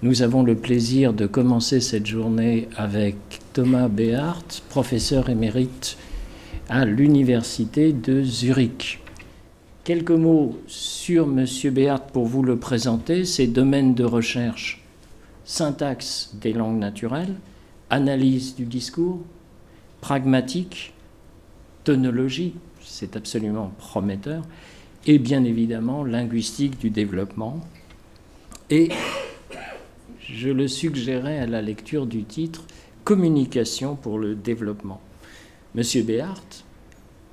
Nous avons le plaisir de commencer cette journée avec Thomas Béart, professeur émérite à l'Université de Zurich. Quelques mots sur M. Béart pour vous le présenter. Ses domaines de recherche: syntaxe des langues naturelles, analyse du discours, pragmatique, tonologie, c'est absolument prometteur, et bien évidemment linguistique du développement. Et je le suggérais à la lecture du titre « Communication pour le développement ». M. Béart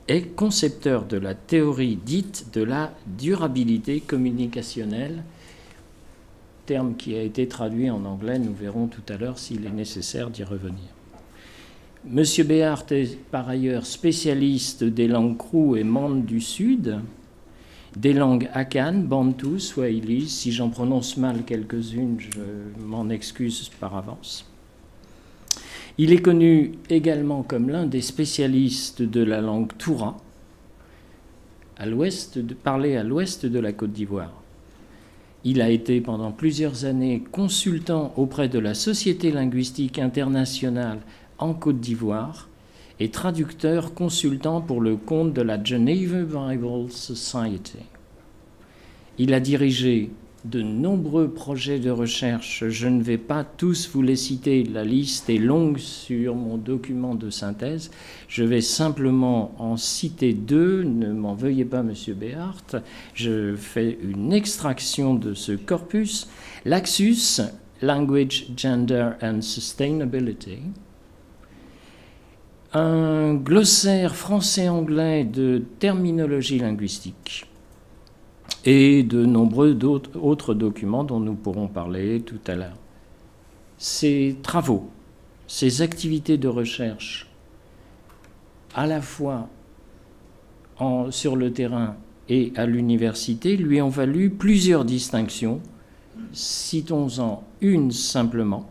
est concepteur de la théorie dite de la durabilité communicationnelle, terme qui a été traduit en anglais. Nous verrons tout à l'heure s'il est nécessaire d'y revenir. M. Béart est par ailleurs spécialiste des langues Krou et Mande du Sud, des langues Akan, Bantou, Swahili. Si j'en prononce mal quelques-unes, je m'en excuse par avance. Il est connu également comme l'un des spécialistes de la langue Toura, parlée à l'ouest de la Côte d'Ivoire. Il a été pendant plusieurs années consultant auprès de la Société linguistique internationale en Côte d'Ivoire et traducteur consultant pour le compte de la Geneva Bible Society. Il a dirigé de nombreux projets de recherche. Je ne vais pas tous vous les citer, la liste est longue sur mon document de synthèse. Je vais simplement en citer deux, ne m'en veuillez pas, M. Béart. Je fais une extraction de ce corpus. L'Axus, Language, Gender and Sustainability. Un glossaire français-anglais de terminologie linguistique et de nombreux autres documents dont nous pourrons parler tout à l'heure. Ces travaux, ces activités de recherche, à la fois sur le terrain et à l'université, lui ont valu plusieurs distinctions. Citons-en une simplement: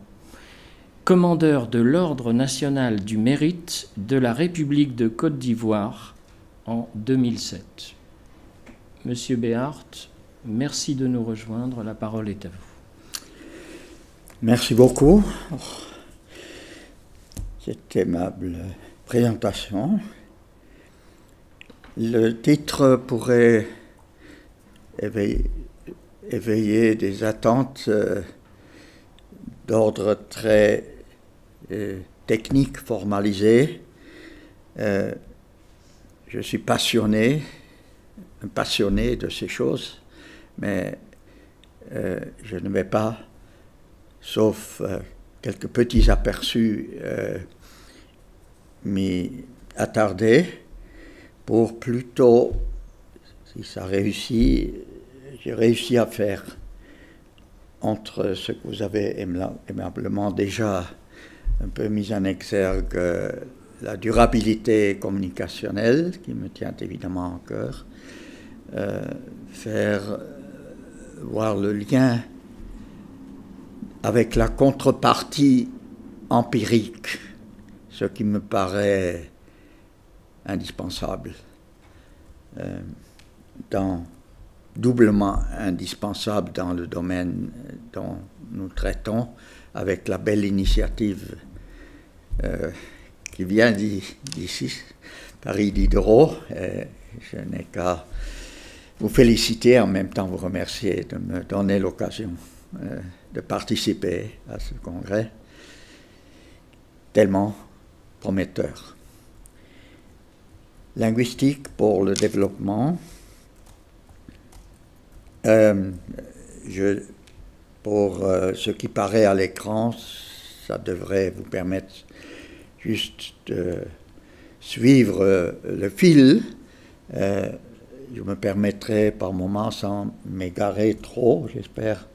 commandeur de l'Ordre national du mérite de la République de Côte d'Ivoire en 2007. Monsieur Béart, merci de nous rejoindre. La parole est à vous. Merci beaucoup pour cette aimable présentation. Le titre pourrait éveiller des attentes d'ordre très technique, formalisé. Je suis passionné de ces choses, mais je ne vais pas, sauf quelques petits aperçus, m'y attarder, pour plutôt, si ça réussit, j'ai réussi à faire entre ce que vous avez aimablement déjà un peu mis en exergue, la durabilité communicationnelle, qui me tient évidemment à cœur, faire voir le lien avec la contrepartie empirique, ce qui me paraît indispensable, doublement indispensable dans le domaine dont nous traitons, avec la belle initiative qui vient d'ici, Paris Diderot. Je n'ai qu'à vous féliciter, en même temps vous remercier de me donner l'occasion de participer à ce congrès tellement prometteur. Linguistique pour le développement. Pour ce qui paraît à l'écran, ça devrait vous permettre juste de suivre le fil. Je me permettrai par moments, sans m'égarer trop, j'espère,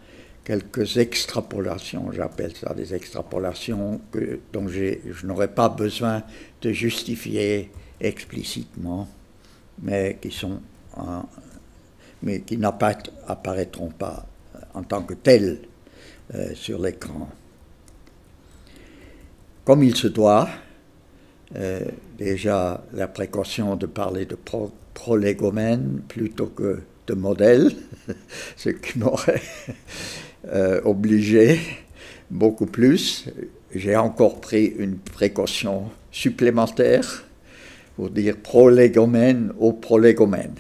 quelques extrapolations. J'appelle ça des extrapolations dont je n'aurai pas besoin de justifier explicitement, mais qui n'apparaîtront pas en tant que telles sur l'écran. Comme il se doit, déjà la précaution de parler de prolégomène plutôt que de modèle, ce qui m'aurait obligé, beaucoup plus. J'ai encore pris une précaution supplémentaire pour dire prolégomène au prolégomène.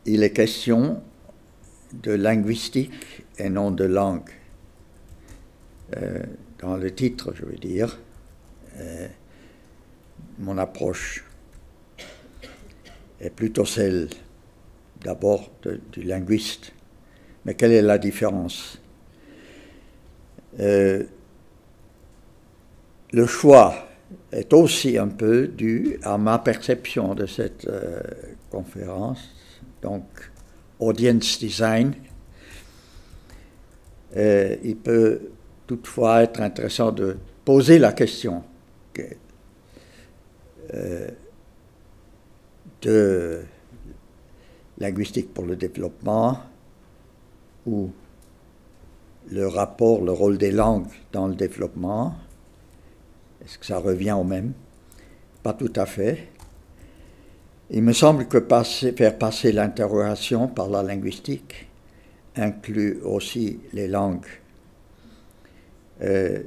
Il est question de linguistique et non de langue. Dans le titre, je veux dire, mon approche est plutôt celle d'abord du linguiste. Mais quelle est la différence? Le choix est aussi un peu dû à ma perception de cette conférence, donc audience design. Il peut toutefois être intéressant de poser la question de linguistique pour le développement ou le rapport, le rôle des langues dans le développement. Est-ce que ça revient au même? Pas tout à fait. Il me semble que faire passer l'interrogation par la linguistique inclut aussi les langues. Je ne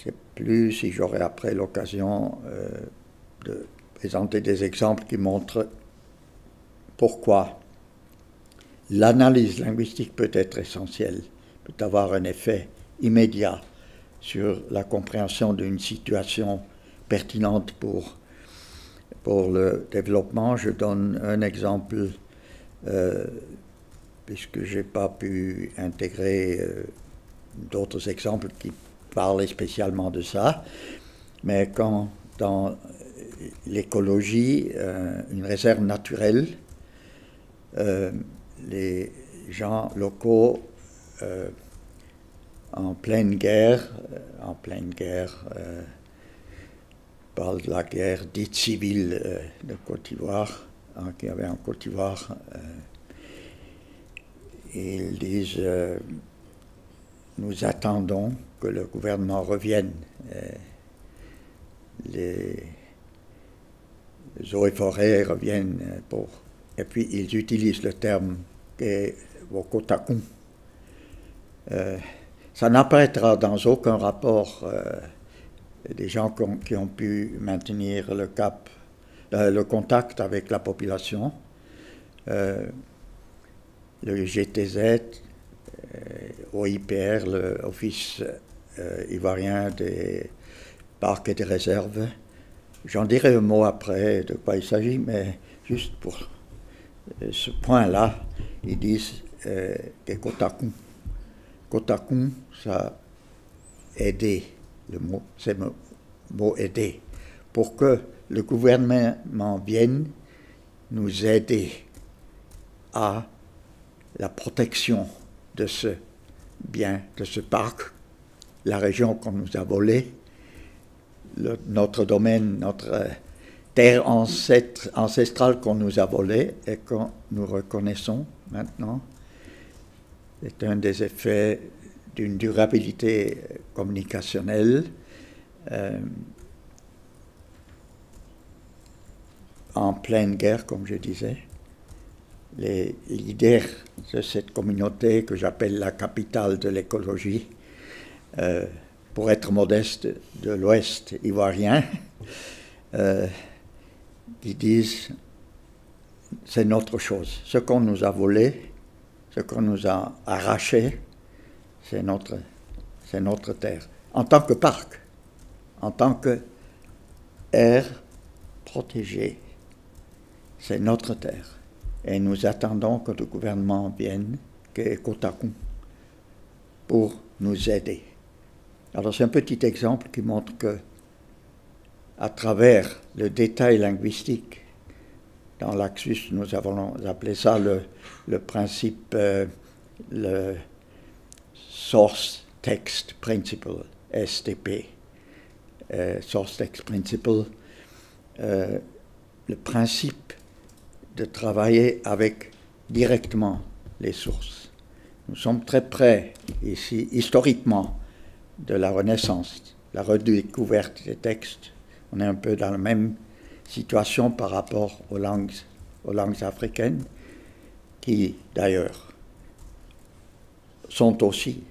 sais plus si j'aurai après l'occasion de présenter des exemples qui montrent pourquoi l'analyse linguistique peut être essentielle, peut avoir un effet immédiat sur la compréhension d'une situation pertinente pour le développement. Je donne un exemple, puisque je n'ai pas pu intégrer d'autres exemples qui parlaient spécialement de ça, mais quand dans l'écologie, une réserve naturelle, les gens locaux en pleine guerre, parle de la guerre dite civile de Côte d'Ivoire, qu'il y avait en Côte d'Ivoire. Ils disent nous attendons que le gouvernement revienne. Les eaux et forêts reviennent et puis ils utilisent le terme Wokotakun. Ça n'apparaîtra dans aucun rapport des gens qui ont pu maintenir le contact avec la population. Le GTZ, OIPR, l'Office ivoirien des parcs et des réserves. J'en dirai un mot après de quoi il s'agit, mais juste pour ce point-là, ils disent que Kotakun. Kotakun, ça aider, c'est le mot aider, pour que le gouvernement vienne nous aider à la protection de ce bien, de ce parc, la région qu'on nous a volée, notre domaine, notre terre ancestrale qu'on nous a volée et que nous reconnaissons maintenant. C'est un des effets d'une durabilité communicationnelle. En pleine guerre, comme je disais, les leaders de cette communauté que j'appelle la capitale de l'écologie, pour être modeste, de l'Ouest ivoirien, qui disent c'est notre chose. Ce qu'on nous a volé, ce qu'on nous a arraché, c'est notre terre. En tant que parc, en tant que aire protégée, c'est notre terre. Et nous attendons que le gouvernement vienne, que Kotakun, pour nous aider. Alors c'est un petit exemple qui montre que, à travers le détail linguistique, dans l'Axus, nous avons appelé ça le principe, le Source Text Principle, STP, Source Text Principle, le principe de travailler avec directement les sources. Nous sommes très près, ici, historiquement, de la Renaissance, la redécouverte des textes. On est un peu dans la même situation par rapport aux langues africaines, qui d'ailleurs sont aussi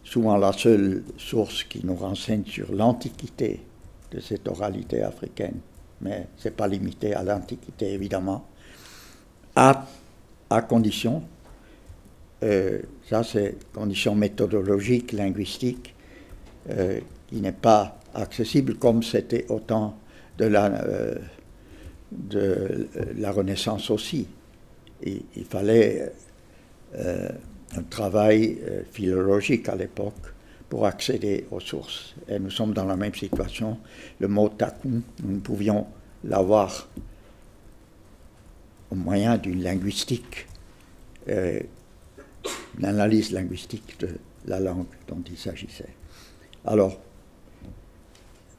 souvent la seule source qui nous renseigne sur l'antiquité de cette oralité africaine, mais ce n'est pas limité à l'antiquité évidemment, à condition, ça c'est condition méthodologique, linguistique, qui n'est pas accessible comme c'était au temps de la Renaissance aussi. Il fallait un travail philologique à l'époque pour accéder aux sources. Et nous sommes dans la même situation. Le mot takou, nous pouvions l'avoir au moyen d'une linguistique, une analyse linguistique de la langue dont il s'agissait. Alors,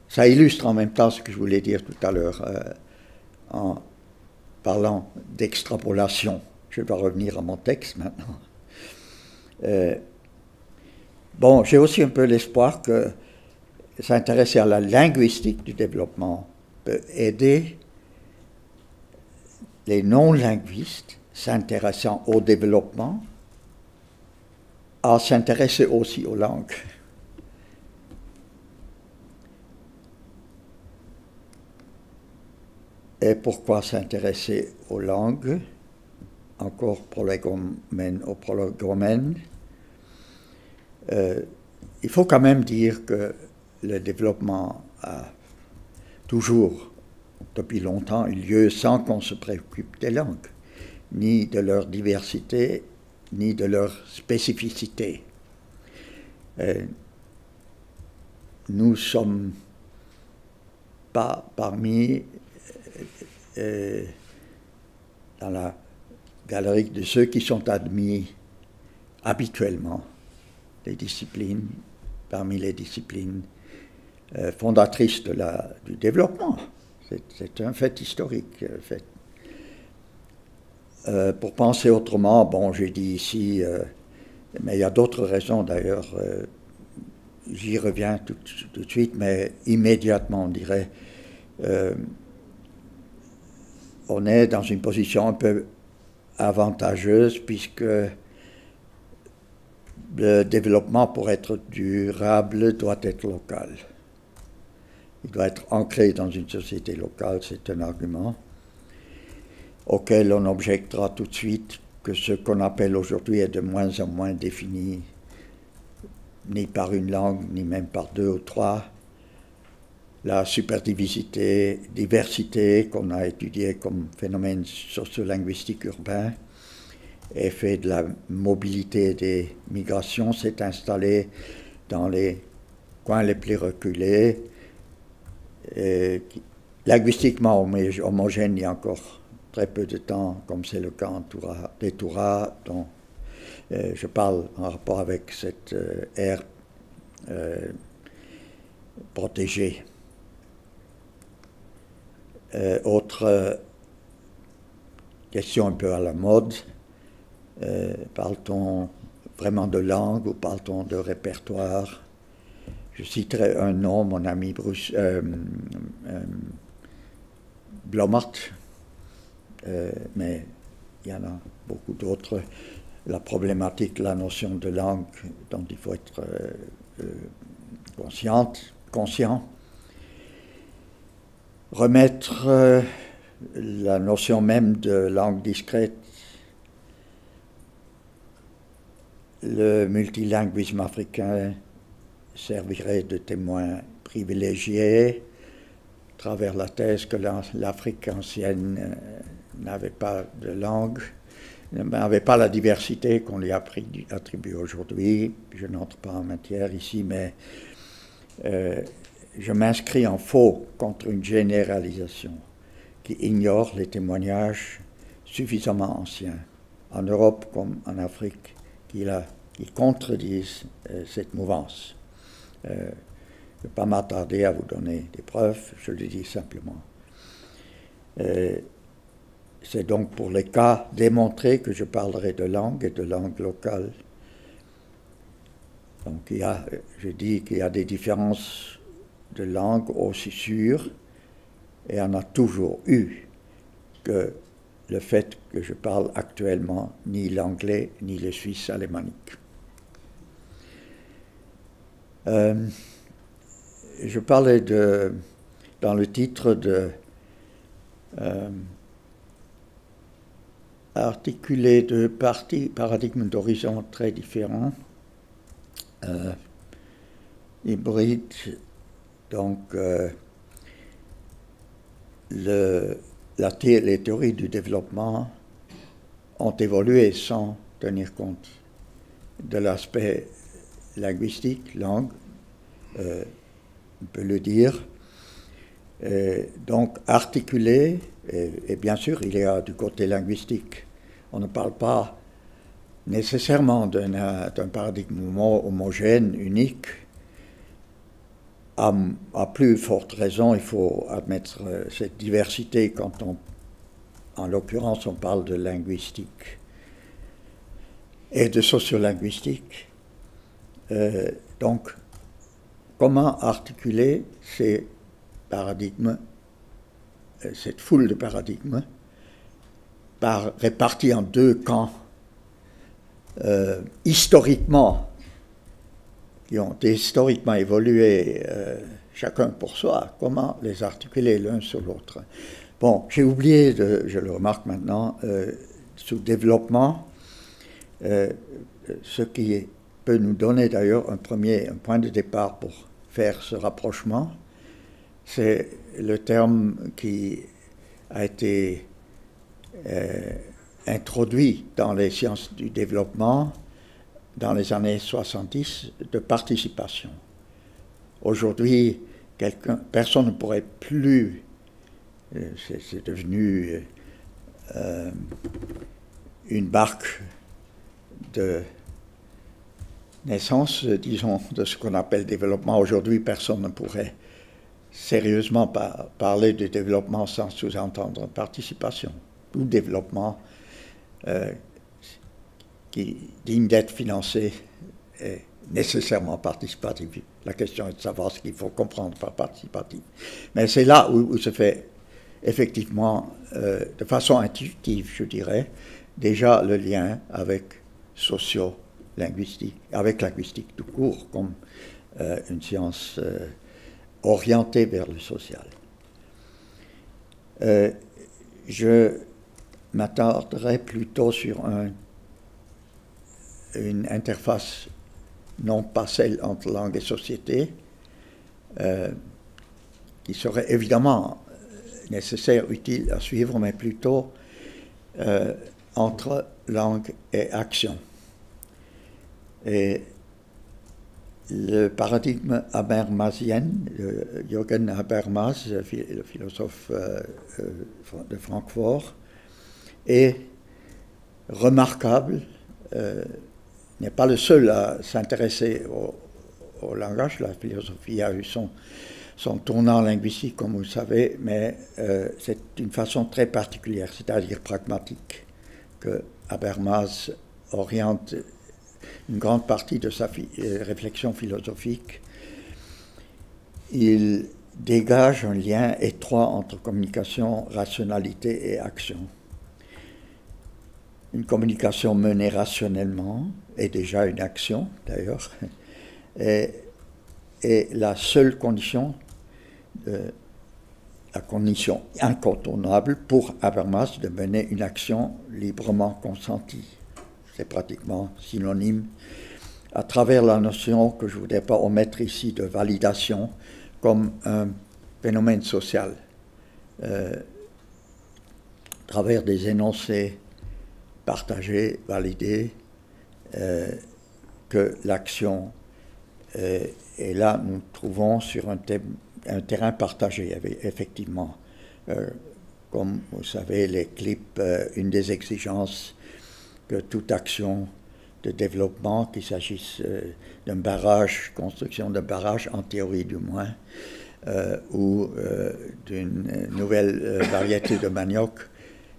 ça illustre en même temps ce que je voulais dire tout à l'heure en parlant d'extrapolation. Je dois revenir à mon texte maintenant. Bon, j'ai aussi un peu l'espoir que s'intéresser à la linguistique du développement peut aider les non-linguistes s'intéressant au développement à s'intéresser aussi aux langues. Et pourquoi s'intéresser aux langues? Encore prolégomène au prolégomène. Il faut quand même dire que le développement a toujours, depuis longtemps, eu lieu sans qu'on se préoccupe des langues, ni de leur diversité, ni de leur spécificité. Nous ne sommes pas parmi, dans la galerie de ceux qui sont admis habituellement parmi les disciplines fondatrices du développement. C'est un fait historique. Pour penser autrement, bon, j'ai dit ici, mais il y a d'autres raisons d'ailleurs, j'y reviens tout de suite, mais immédiatement on dirait, on est dans une position un peu avantageuse puisque le développement, pour être durable, doit être local. Il doit être ancré dans une société locale, c'est un argument auquel on objectera tout de suite que ce qu'on appelle aujourd'hui est de moins en moins défini, ni par une langue, ni même par deux ou trois. La superdiversité qu'on a étudiée comme phénomène sociolinguistique urbain, effet de la mobilité des migrations, s'est installée dans les coins les plus reculés. Linguistiquement homogène il y a encore très peu de temps, comme c'est le cas des Touras, dont je parle en rapport avec cette aire protégée. Autre question un peu à la mode, parle-t-on vraiment de langue ou parle-t-on de répertoire? Je citerai un nom, mon ami Bruce Blommaert, mais il y en a beaucoup d'autres. La problématique, la notion de langue dont il faut être conscient. Remettre la notion même de langue discrète, le multilinguisme africain servirait de témoin privilégié à travers la thèse que l'Afrique ancienne n'avait pas de langue, n'avait pas la diversité qu'on lui attribue aujourd'hui. Je n'entre pas en matière ici, mais je m'inscris en faux contre une généralisation qui ignore les témoignages suffisamment anciens, en Europe comme en Afrique, qui contredisent cette mouvance. Je ne vais pas m'attarder à vous donner des preuves, je le dis simplement. C'est donc pour les cas démontrés que je parlerai de langue et de langue locale. Donc je dis qu'il y a des différences de langue aussi sûres, et on a toujours eu, que le fait que je parle actuellement ni l'anglais ni le suisse alémanique. Je parlais dans le titre de articuler deux paradigmes d'horizon très différents, hybrides, donc les théories du développement ont évolué sans tenir compte de l'aspect linguistique, langue, on peut le dire. Donc articuler, et bien sûr il y a du côté linguistique, on ne parle pas nécessairement d'un paradigme homogène, unique. À plus forte raison, il faut admettre cette diversité quand en l'occurrence, on parle de linguistique et de sociolinguistique. Donc, comment articuler ces paradigmes, cette foule de paradigmes, répartis en deux camps historiquement, qui ont historiquement évolué chacun pour soi, comment les articuler l'un sur l'autre. Bon, j'ai oublié, je le remarque maintenant, sous développement, ce qui peut nous donner d'ailleurs un point de départ pour faire ce rapprochement, c'est le terme qui a été introduit dans les sciences du développement dans les années 70 de participation. Aujourd'hui, personne ne pourrait plus, c'est devenu une barque de naissance, disons, de ce qu'on appelle développement. Aujourd'hui, personne ne pourrait sérieusement parler de développement sans sous-entendre participation. Tout développement qui digne d'être financé est nécessairement participatif. La question est de savoir ce qu'il faut comprendre par participatif. Mais c'est là où se fait effectivement, de façon intuitive, je dirais, déjà le lien avec socio-linguistique, avec linguistique tout court, comme une science orientée vers le social. Je m'attarderai plutôt sur une interface non pas celle entre langue et société, qui serait évidemment nécessaire, utile à suivre, mais plutôt entre langue et action. Et le paradigme habermasien, Jürgen Habermas, le philosophe de Francfort, est remarquable, n'est pas le seul à s'intéresser au langage. La philosophie a eu son tournant linguistique, comme vous le savez, mais c'est une façon très particulière, c'est-à-dire pragmatique, que Habermas oriente une grande partie de sa réflexion philosophique. Il dégage un lien étroit entre communication, rationalité et action. Une communication menée rationnellement est déjà une action, d'ailleurs, est la seule condition, la condition incontournable pour Habermas de mener une action librement consentie. C'est pratiquement synonyme, à travers la notion que je ne voudrais pas omettre ici de validation comme un phénomène social, à travers des énoncés partagés, validés, que l'action et là nous trouvons sur un terrain partagé, effectivement. Comme vous savez, les clips, une des exigences que toute action de développement, qu'il s'agisse d'un barrage, construction d'un barrage, en théorie du moins, ou d'une nouvelle variété de manioc,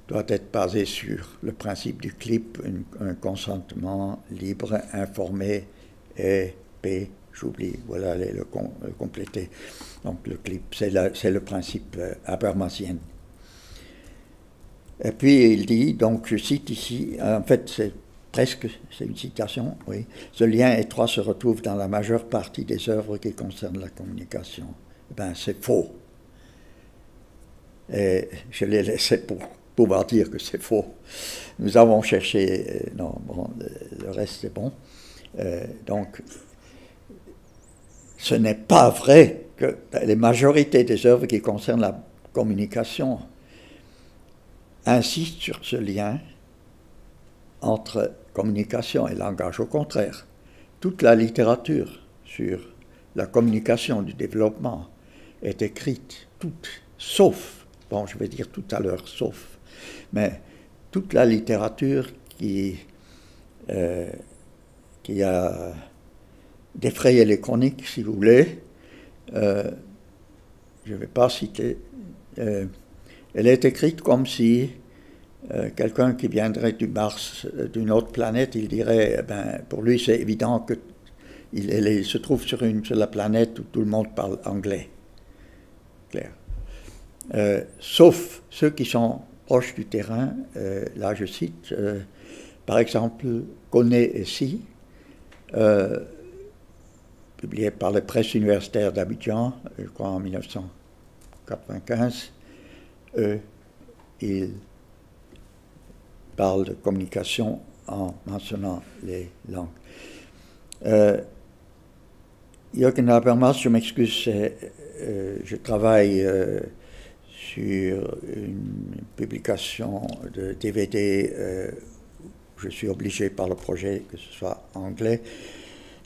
doit être basée sur le principe du clip, un consentement libre, informé et paix. J'oublie, voilà le compléter. Donc le clip, c'est le principe habermasien. Et puis il dit, donc je cite ici, en fait c'est une citation, oui, ce lien étroit se retrouve dans la majeure partie des œuvres qui concernent la communication. Ben c'est faux. Et je l'ai laissé pour pouvoir dire que c'est faux. Nous avons cherché, non, bon, le reste c'est bon. Donc, ce n'est pas vrai que la majorité des œuvres qui concernent la communication insistent sur ce lien entre communication et langage. Au contraire, toute la littérature sur la communication du développement est écrite, toute, sauf, bon, je vais dire tout à l'heure, sauf, mais toute la littérature qui a défrayé les chroniques, si vous voulez, je ne vais pas citer, elle est écrite comme si quelqu'un qui viendrait du Mars, d'une autre planète, il dirait, ben, pour lui c'est évident qu'il se trouve sur la planète où tout le monde parle anglais. Clair. Sauf ceux qui sont proches du terrain, là je cite, par exemple, Koné et Si, publié par la presse universitaire d'Abidjan, je crois en 1995, ils parlent de communication en mentionnant les langues. Jürgen Habermas, je m'excuse, je travaille sur une publication de DVD, je suis obligé par le projet que ce soit anglais,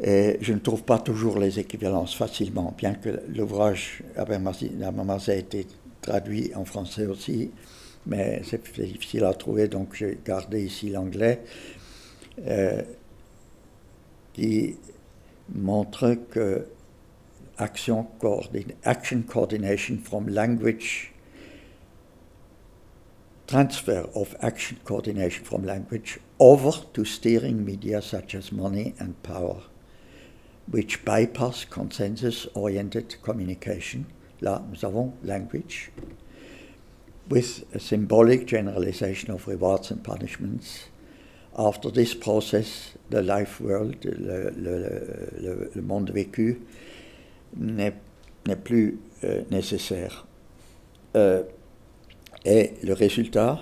et je ne trouve pas toujours les équivalences facilement, bien que l'ouvrage Habermas a été traduit en français aussi, mais c'est difficile à trouver, donc j'ai gardé ici l'anglais, qui montre que action coordination from language, transfer of action coordination from language over to steering media such as money and power, which bypass consensus-oriented communication. Là, nous avons language, with a symbolic generalization of rewards and punishments. After this process, the life world, le monde vécu, n'est plus nécessaire. Et le résultat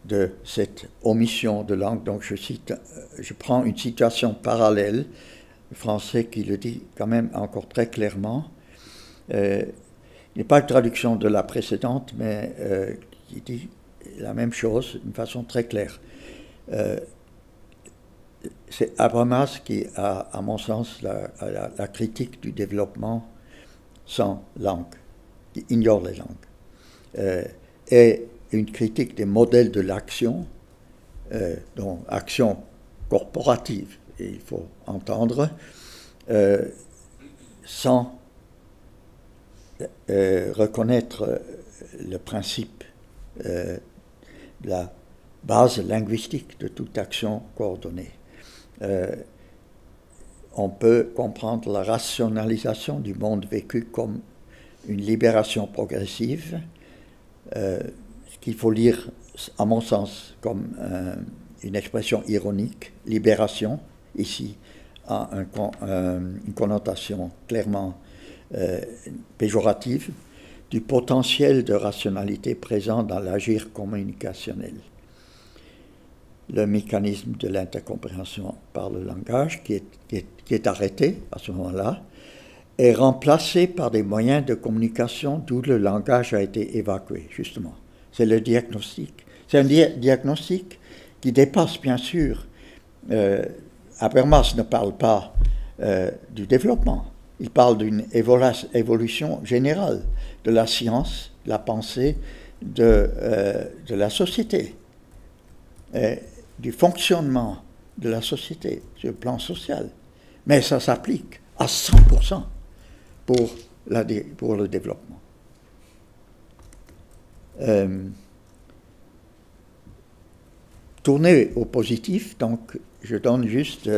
de cette omission de langue, donc je cite, je prends une situation parallèle, le français qui le dit quand même encore très clairement, il n'est pas une traduction de la précédente, mais qui dit la même chose d'une façon très claire. C'est Habermas qui a, à mon sens, la critique du développement sans langue, qui ignore les langues, et une critique des modèles de l'action, dont action corporative, et il faut entendre, sans reconnaître le principe de la base linguistique de toute action coordonnée. On peut comprendre la rationalisation du monde vécu comme une libération progressive, qu'il faut lire, à mon sens, comme une expression ironique, libération, ici, a une connotation clairement péjorative, du potentiel de rationalité présent dans l'agir communicationnel. Le mécanisme de l'intercompréhension par le langage, qui est arrêté à ce moment-là, est remplacé par des moyens de communication d'où le langage a été évacué, justement. C'est le diagnostic. C'est un diagnostic qui dépasse, bien sûr. Habermas ne parle pas du développement. Il parle d'une évolution générale de la science, de la pensée, de la société, du fonctionnement de la société sur le plan social. Mais ça s'applique à 100% pour le développement. Tourner au positif, donc je donne juste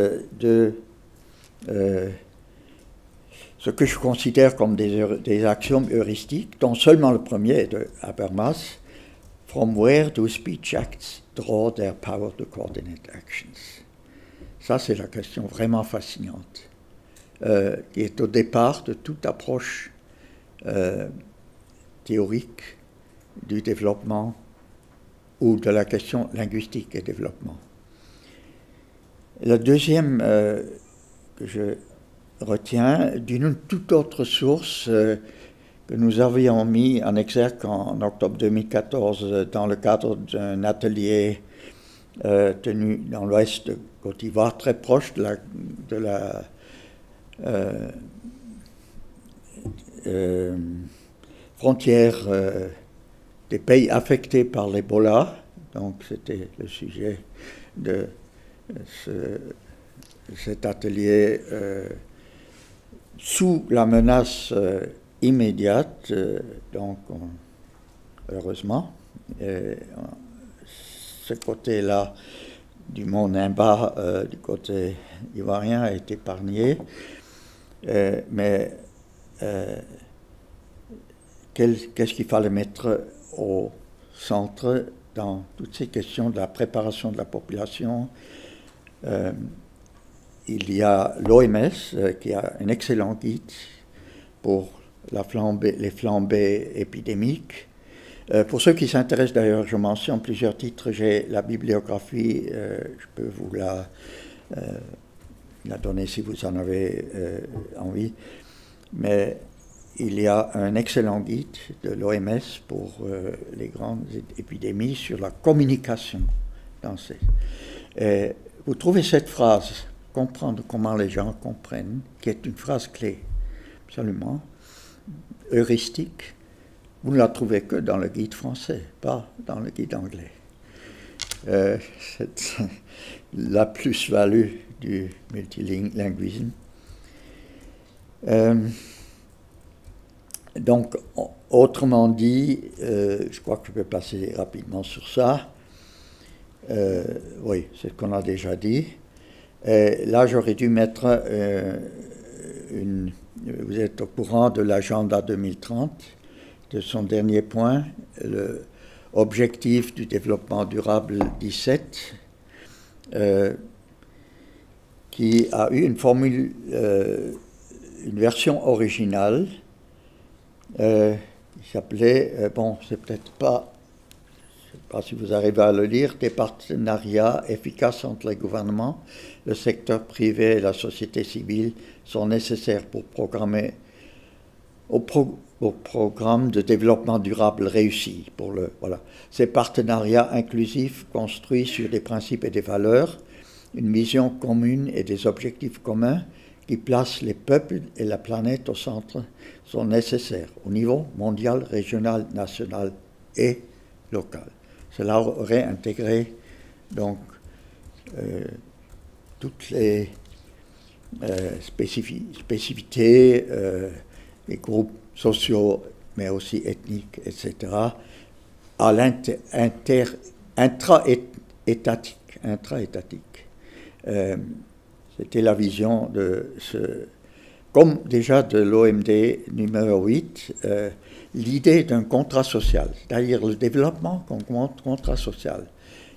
ce que je considère comme des axiomes heuristiques, dont seulement le premier de Habermas, From where do speech acts draw their power to coordinate actions? Ça, c'est la question vraiment fascinante, qui est au départ de toute approche théorique du développement ou de la question linguistique et développement. La deuxième que je retiens, d'une toute autre source que nous avions mis en exergue en octobre 2014 dans le cadre d'un atelier tenu dans l'ouest de Côte d'Ivoire, très proche de la frontière des pays affectés par l'Ebola. Donc c'était le sujet de cet atelier sous la menace immédiate, donc heureusement, ce côté-là du mont Nimba, du côté ivoirien, a été épargné, mais qu'est-ce qu'il fallait mettre au centre dans toutes ces questions de la préparation de la population? Il y a l'OMS qui a un excellent guide pour les flambées épidémiques. Pour ceux qui s'intéressent d'ailleurs, je mentionne plusieurs titres, j'ai la bibliographie, je peux vous la donner si vous en avez envie, mais il y a un excellent guide de l'OMS pour les grandes épidémies sur la communication dans vous trouvez cette phrase, comprendre comment les gens comprennent, qui est une phrase clé, absolument heuristique. Vous ne la trouvez que dans le guide français, pas dans le guide anglais. C'est la plus-value du multilinguisme. Donc, autrement dit, je crois que je vais passer rapidement sur ça. Oui, c'est ce qu'on a déjà dit. Là, j'aurais dû mettre vous êtes au courant de l'agenda 2030, de son dernier point, l'objectif du développement durable 17, qui a eu une formule, une version originale, qui s'appelait, bon, c'est peut-être pas, je ne sais pas si vous arrivez à le lire, des partenariats efficaces entre les gouvernements, le secteur privé et la société civile sont nécessaires pour programmer au programme de développement durable réussi. Voilà. Ces partenariats inclusifs construits sur des principes et des valeurs, une vision commune et des objectifs communs qui placent les peuples et la planète au centre sont nécessaires au niveau mondial, régional, national et local. Cela aurait intégré donc toutes les spécificités, les groupes sociaux, mais aussi ethniques, etc., à intra-étatique. C'était la vision de comme déjà de l'OMD numéro 8, l'idée d'un contrat social, c'est-à-dire le développement comme contrat social,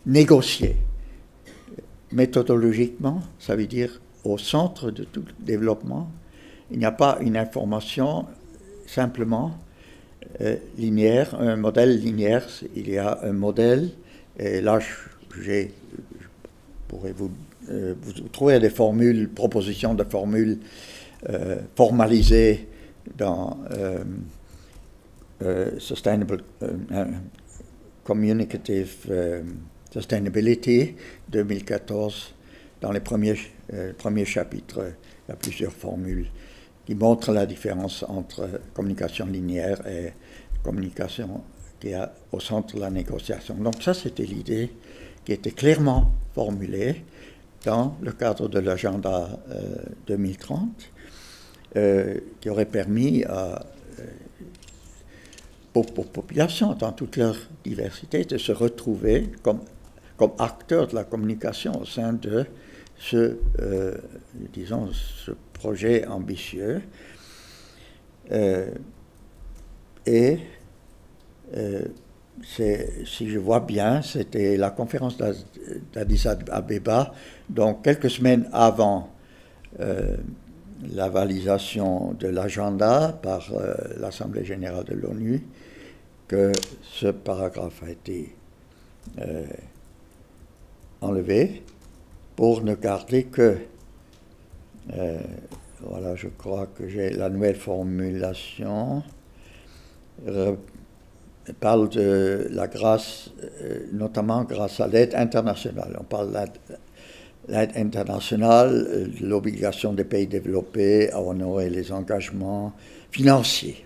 négocié. Méthodologiquement, ça veut dire au centre de tout développement, il n'y a pas une information simplement linéaire, un modèle linéaire, il y a un modèle, et là je pourrais vous trouver des formules, propositions de formules formalisées dans Sustainable Communicative Sustainability 2014, dans les premiers chapitres, il y a plusieurs formules qui montrent la différence entre communication linéaire et communication qui est au centre de la négociation. Donc ça, c'était l'idée qui était clairement formulée dans le cadre de l'agenda 2030, qui aurait permis aux populations, dans toute leur diversité, de se retrouver comme acteurs de la communication au sein de ce projet ambitieux. si je vois bien, c'était la conférence d'Addis Abeba, donc quelques semaines avant la validation de l'agenda par l'Assemblée générale de l'ONU, que ce paragraphe a été enlevé pour ne garder que, voilà, je crois que j'ai la nouvelle formulation, parle de la grâce, notamment grâce à l'aide internationale. On parle de l'aide internationale, l'obligation des pays développés à honorer les engagements financiers.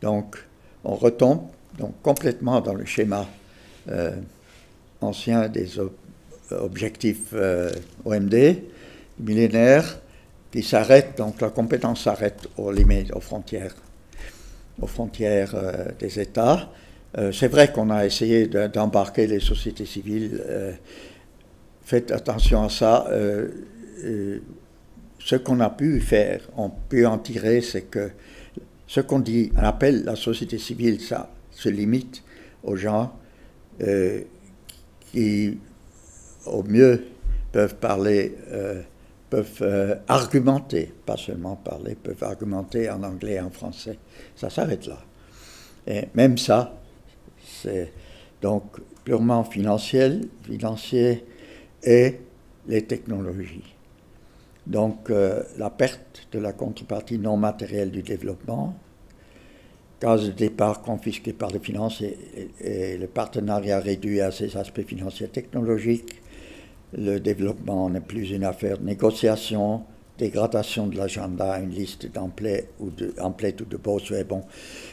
Donc, on retombe donc complètement dans le schéma ancien des objectifs OMD, millénaires, qui s'arrêtent, donc la compétence s'arrête aux limites, aux frontières des États. C'est vrai qu'on a essayé d'embarquer les sociétés civiles. Faites attention à ça. Ce qu'on a pu faire, on peut en tirer, c'est que ce qu'on appelle la société civile, ça se limite aux gens qui, au mieux, peuvent parler, peuvent argumenter, pas seulement parler, peuvent argumenter en anglais et en français. Ça s'arrête là. Et même ça, c'est donc purement financier et les technologies. Donc la perte de la contrepartie non matérielle du développement, case de départ confisquée par les finances et le partenariat réduit à ses aspects financiers et technologiques. Le développement n'est plus une affaire de négociation, dégradation de l'agenda, une liste d'emplettes ou de beaux souhaits. Bon,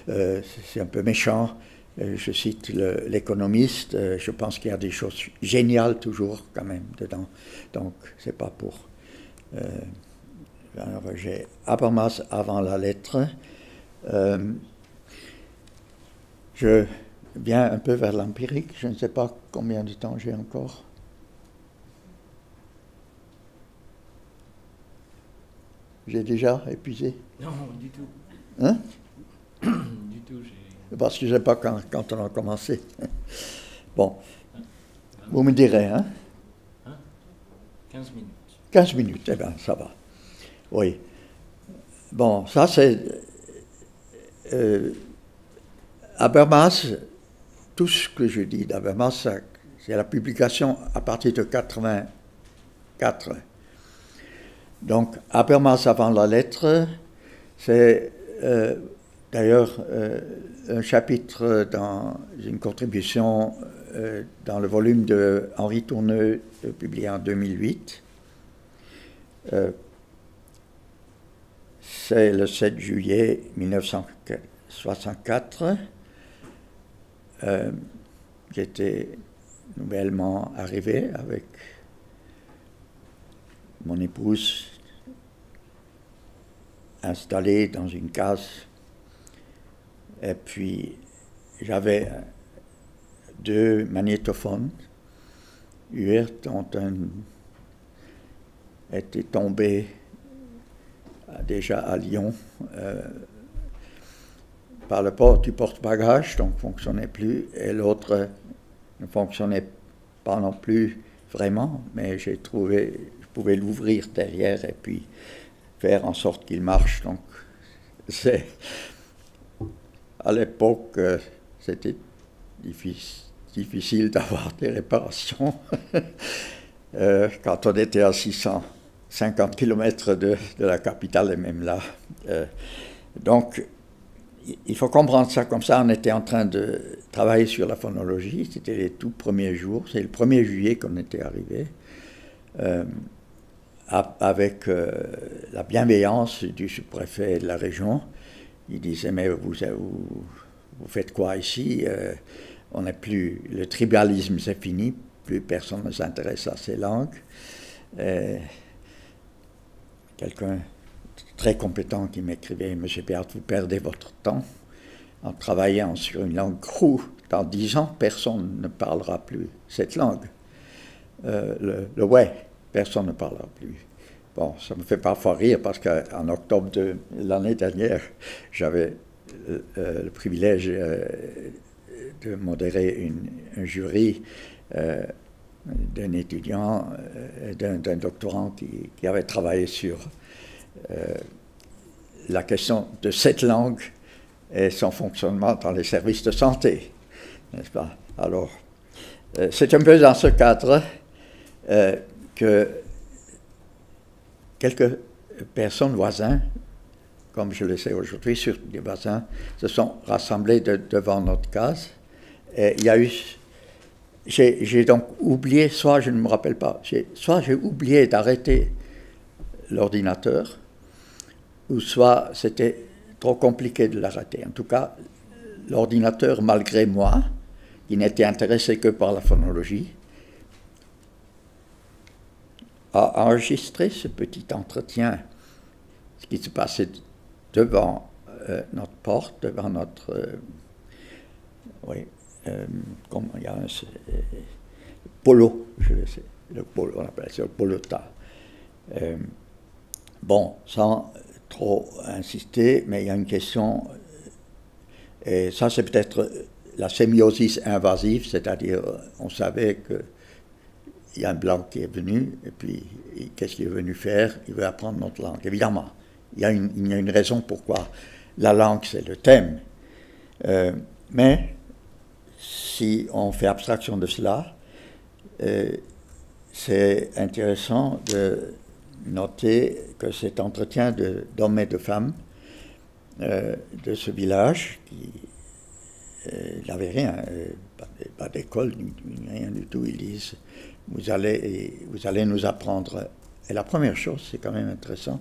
c'est un peu méchant. Je cite l'économiste. Je pense qu'il y a des choses géniales toujours quand même dedans. Donc, c'est pas pour... alors, j'ai Habermas avant la lettre. Je viens un peu vers l'empirique. Je ne sais pas combien de temps j'ai encore. J'ai déjà épuisé? Non, du tout. Hein? Du tout, parce que je ne sais pas quand on a commencé. Bon, vous me direz, hein? 15 minutes. 15 minutes, eh bien, ça va. Oui. Bon, ça c'est... Habermas, tout ce que je dis d'Habermas, c'est la publication à partir de 84. Donc, Habermas avant la lettre, c'est d'ailleurs un chapitre dans une contribution dans le volume de Henri Tourneux, publié en 2008. C'est le 7 juillet 1964. J'étais nouvellement arrivé avec mon épouse installée dans une case. Et puis, j'avais 2 magnétophones UR dont un était tombé déjà à Lyon par le port du porte-bagages, donc ne fonctionnait plus, et l'autre ne fonctionnait pas non plus vraiment, mais j'ai trouvé, je pouvais l'ouvrir derrière et puis faire en sorte qu'il marche. Donc, c'est à l'époque, c'était difficile d'avoir des réparations quand on était à 650 km de la capitale et même là. Donc, il faut comprendre ça comme ça. On était en train de travailler sur la phonologie. C'était les tout premiers jours. C'est le 1er juillet qu'on était arrivé. Avec la bienveillance du sous-préfet de la région. Il disait, mais vous faites quoi ici? On n'est plus... Le tribalisme, c'est fini. Plus personne ne s'intéresse à ces langues. Quelqu'un très compétent qui m'écrivait, Monsieur Béat, vous perdez votre temps en travaillant sur une langue crue. Dans 10 ans, personne ne parlera plus cette langue. Le ouais, personne ne parlera plus. Bon, ça me fait parfois rire parce qu'en octobre de l'année dernière, j'avais le privilège de modérer un jury d'un étudiant, d'un doctorant qui avait travaillé sur la question de cette langue et son fonctionnement dans les services de santé, n'est-ce pas? Alors, c'est un peu dans ce cadre que quelques personnes voisines, comme je le sais aujourd'hui, sur des voisins, se sont rassemblés devant notre case. Et il y a eu... J'ai donc oublié, soit je ne me rappelle pas, soit j'ai oublié d'arrêter l'ordinateur, ou soit c'était trop compliqué de l'arrêter. En tout cas, l'ordinateur, malgré moi, qui n'était intéressé que par la phonologie, a enregistré ce petit entretien, ce qui se passait devant notre porte, devant notre... comme il y a un polo, je le sais, le polo, on appelle ça le polota. Bon, sans trop insister, mais il y a une question, et ça c'est peut-être la sémiosis invasive, c'est-à-dire on savait qu'il y a un blanc qui est venu, et puis qu'est-ce qu'il est venu faire? Il veut apprendre notre langue, évidemment. Il y a une raison pourquoi la langue c'est le thème. Mais si on fait abstraction de cela, c'est intéressant de noter que cet entretien d'hommes et de femmes de ce village, qui n'avait rien, pas d'école, rien du tout, ils disent vous allez nous apprendre. Et la première chose, c'est quand même intéressant,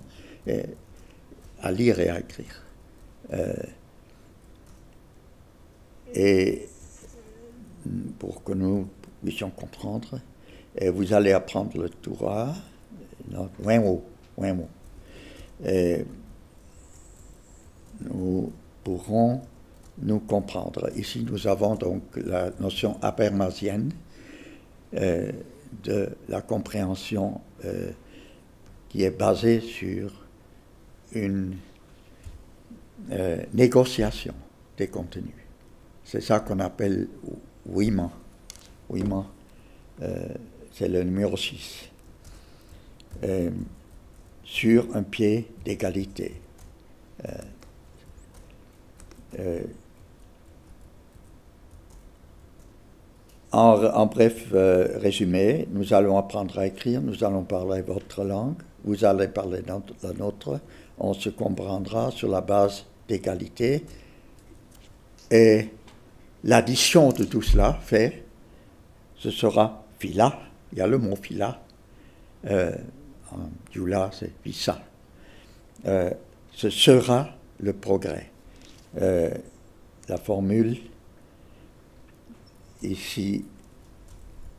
à lire et à écrire. Et pour que nous puissions comprendre, et vous allez apprendre le Torah, Wemo. Et nous pourrons nous comprendre. Ici, nous avons donc la notion apermasienne de la compréhension qui est basée sur une négociation des contenus. C'est ça qu'on appelle ouïment. Ouïment, c'est le numéro 6. Sur un pied d'égalité. En bref résumé, nous allons apprendre à écrire, nous allons parler votre langue, vous allez parler la nôtre, on se comprendra sur la base d'égalité, et l'addition de tout cela fait, ce sera phila, il y a le mot phila, en Yula c'est visa, ce sera le progrès. La formule, ici,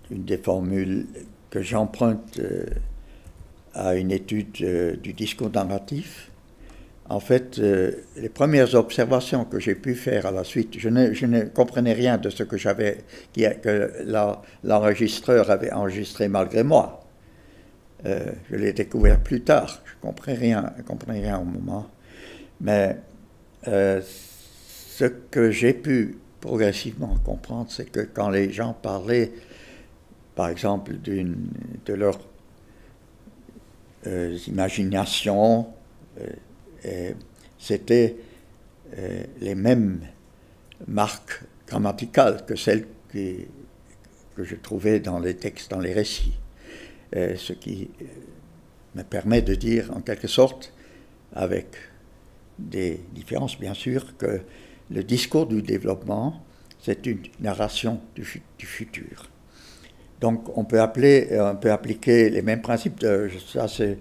une des formules que j'emprunte à une étude du discours narratif. En fait, les premières observations que j'ai pu faire à la suite, je ne comprenais rien de ce que l'enregistreur avait enregistré malgré moi. Je l'ai découvert plus tard, je ne comprenais rien au moment. Mais ce que j'ai pu progressivement comprendre, c'est que quand les gens parlaient, par exemple, de leur imagination, c'était les mêmes marques grammaticales que celles que je trouvais dans les textes, dans les récits. Ce qui me permet de dire, en quelque sorte, avec des différences bien sûr, que le discours du développement, c'est une narration du futur. Donc on peut appliquer les mêmes principes. Ça c'est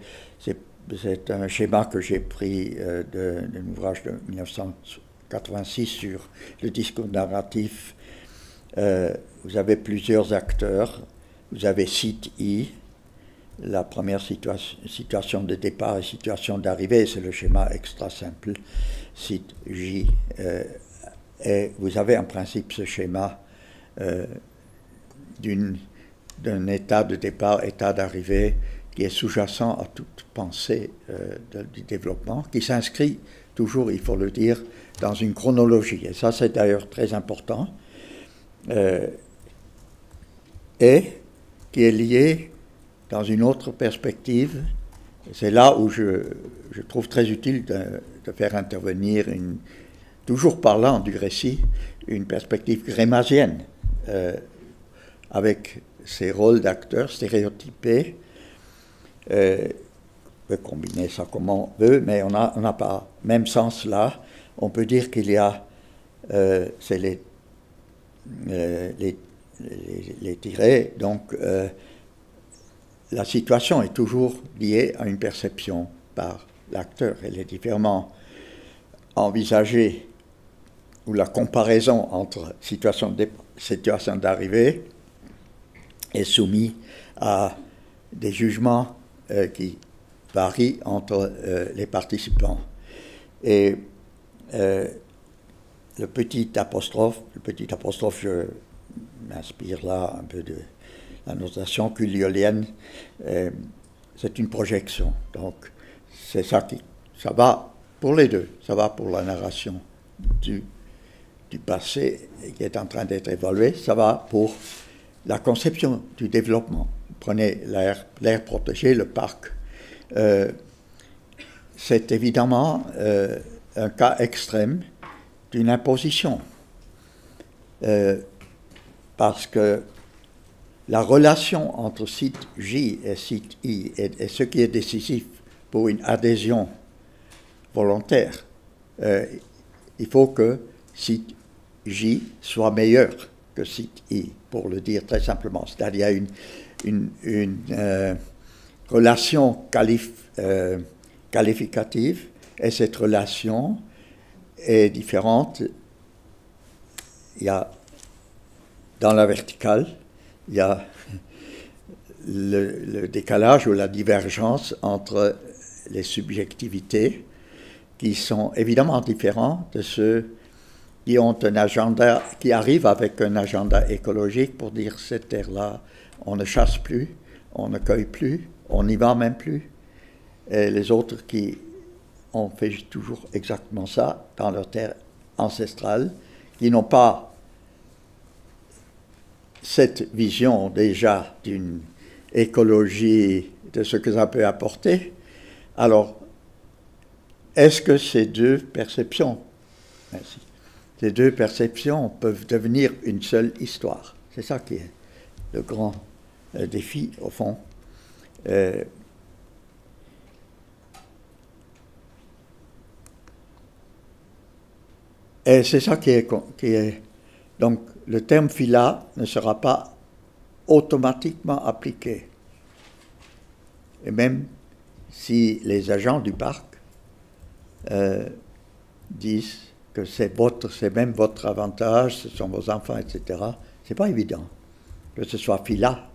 un schéma que j'ai pris d'un ouvrage de 1986 sur le discours narratif. Vous avez plusieurs acteurs. Vous avez site I, la première situation de départ et situation d'arrivée, c'est le schéma extra simple. Site J, et vous avez en principe ce schéma d'un état de départ, état d'arrivée, qui est sous-jacent à toute pensée du développement, qui s'inscrit toujours, il faut le dire, dans une chronologie. Et ça, c'est d'ailleurs très important. Et qui est lié dans une autre perspective. C'est là où je trouve très utile de faire intervenir, toujours parlant du récit, une perspective grémasienne, avec ses rôles d'acteurs stéréotypés. On peut combiner ça comme on veut, mais on n'a pas le même sens là. On peut dire qu'il y a, c'est les tirets, donc la situation est toujours liée à une perception par l'acteur. Elle est différemment envisagée, ou la comparaison entre situation d'arrivée est soumise à des jugements qui varient entre les participants. Et le petit apostrophe, je m'inspire là un peu de la notation culiolienne, c'est une projection. Donc, c'est ça ça va pour les deux. Ça va pour la narration du passé qui est en train d'être évaluée. Ça va pour la conception du développement. Prenez l'air protégé, le parc. C'est évidemment un cas extrême d'une imposition. Parce que la relation entre site J et site I est ce qui est décisif pour une adhésion volontaire. Il faut que site J soit meilleur que site I, pour le dire très simplement. C'est-à-dire une relation qualificative, et cette relation est différente. Il y a dans la verticale, il y a le décalage ou la divergence entre les subjectivités qui sont évidemment différents de ceux qui ont un agenda, qui arrivent avec un agenda écologique pour dire cette terre-là, on ne chasse plus, on ne cueille plus, on n'y va même plus. Et les autres qui ont fait toujours exactement ça dans leur terre ancestrale, qui n'ont pas cette vision déjà d'une écologie, de ce que ça peut apporter. Alors, est-ce que ces deux perceptions, ces deux perceptions peuvent devenir une seule histoire? C'est ça qui est le grand défi, au fond. Et c'est ça qui est... Donc, le terme phila ne sera pas automatiquement appliqué. Et même si les agents du parc disent que c'est même votre avantage, ce sont vos enfants, etc., c'est pas évident que ce soit phila.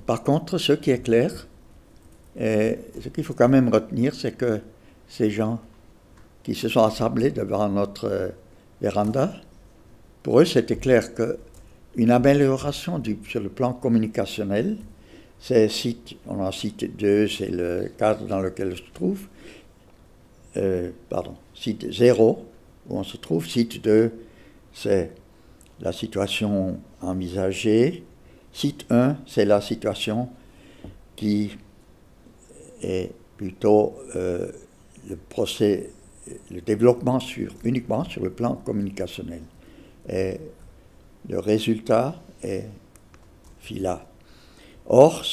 Par contre, ce qui est clair, et ce qu'il faut quand même retenir, c'est que ces gens qui se sont assemblés devant notre véranda, pour eux, c'était clair qu'une amélioration sur le plan communicationnel, on en cite 2, c'est le cadre dans lequel je se trouve, site 0, où on se trouve, site 2, c'est la situation envisagée, site 1, c'est la situation qui est plutôt le développement uniquement sur le plan communicationnel. Et le résultat est phila. Or,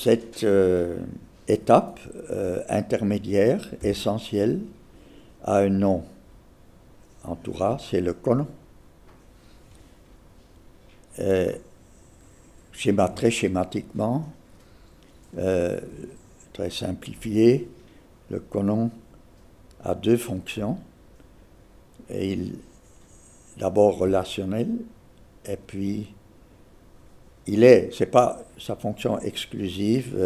cette étape intermédiaire, essentielle, a un nom en Torah, c'est le konon. Très schématiquement, très simplifié, le konon a deux fonctions. Et d'abord relationnel, et puis c'est pas sa fonction exclusive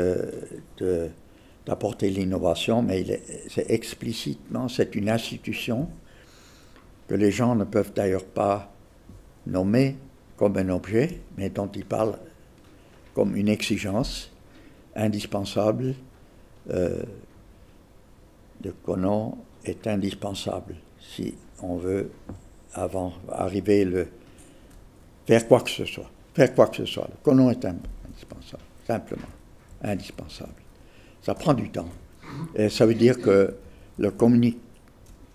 d'apporter l'innovation, mais c'est explicitement, c'est une institution que les gens ne peuvent d'ailleurs pas nommer comme un objet, mais dont ils parlent comme une exigence indispensable. Le Conon est indispensable si on veut faire quoi que ce soit. Faire quoi que ce soit. Le Conon est indispensable, simplement indispensable. Ça prend du temps. Et ça veut dire que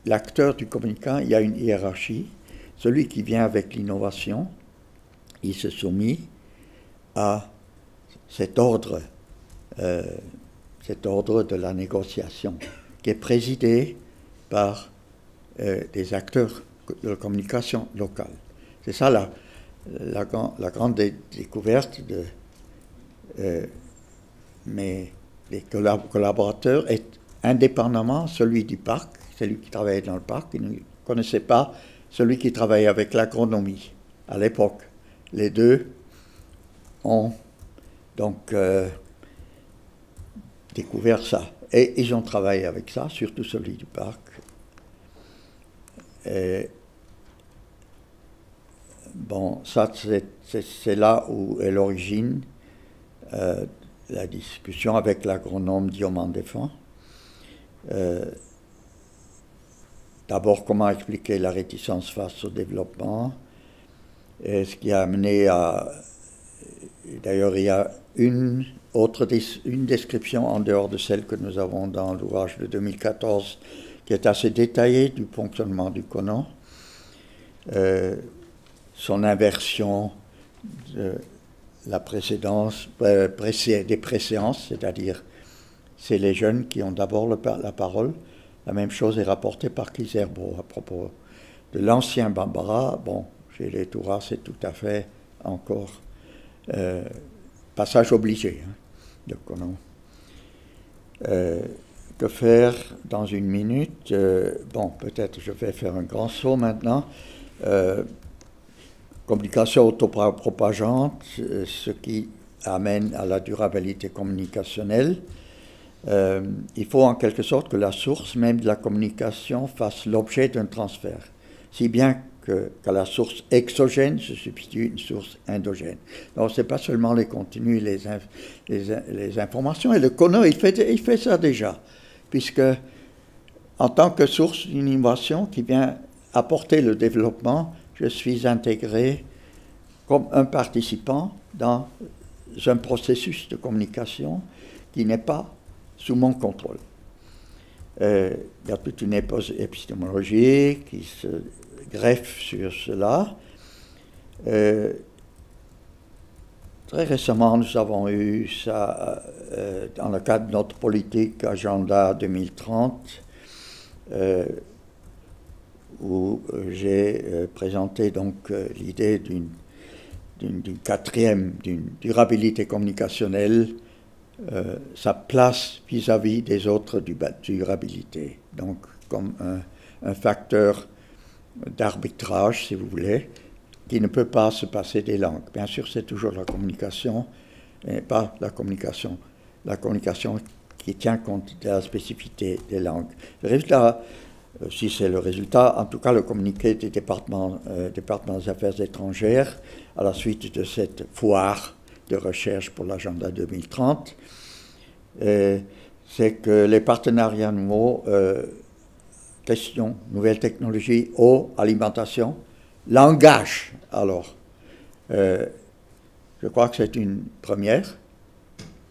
l'acteur du communicant, il y a une hiérarchie. Celui qui vient avec l'innovation, il se soumet à cet ordre de la négociation qui est présidé par des acteurs de la communication locale. C'est ça la grande découverte de mes collaborateurs, est indépendamment celui du parc, celui qui travaillait dans le parc, qui ne connaissait pas celui qui travaillait avec l'agronomie à l'époque. Les deux ont donc découvert ça. Et ils ont travaillé avec ça, surtout celui du parc. Et bon, ça, c'est là où est l'origine la discussion avec l'agronome Diomande Défend. D'abord, comment expliquer la réticence face au développement, et ce qui a amené à... D'ailleurs, il y a une description en dehors de celle que nous avons dans l'ouvrage de 2014, qui est assez détaillée du fonctionnement du Conon, son inversion de la précédence, des préséances, c'est-à-dire c'est les jeunes qui ont d'abord la parole. La même chose est rapportée par Kizerbo à propos de l'ancien Bambara. Bon, chez les Touras, c'est tout à fait encore passage obligé, hein, de Conon. Que faire dans une minute? Bon, peut-être je vais faire un grand saut maintenant. Communication autopropageante, ce qui amène à la durabilité communicationnelle. Il faut en quelque sorte que la source même de la communication fasse l'objet d'un transfert, si bien qu'à la source exogène se substitue une source endogène. Donc ce n'est pas seulement les contenus, les informations, et le Conon il fait ça déjà, puisque en tant que source d'une innovation qui vient apporter le développement, je suis intégré comme un participant dans un processus de communication qui n'est pas sous mon contrôle. Il y a toute une épistémologie qui se greffe sur cela. Très récemment, nous avons eu ça dans le cadre de notre politique Agenda 2030, où j'ai présenté donc l'idée d'une durabilité communicationnelle, sa place vis-à-vis des autres durabilité, donc comme un facteur d'arbitrage, si vous voulez, qui ne peut pas se passer des langues. Bien sûr, c'est toujours la communication, mais pas la communication qui tient compte de la spécificité des langues. Le résultat, si c'est le résultat, en tout cas le communiqué des départements des affaires étrangères, à la suite de cette foire de recherche pour l'agenda 2030, c'est que les partenariats nouveaux, questions, nouvelles technologies, eau, alimentation, langage, alors, je crois que c'est une première,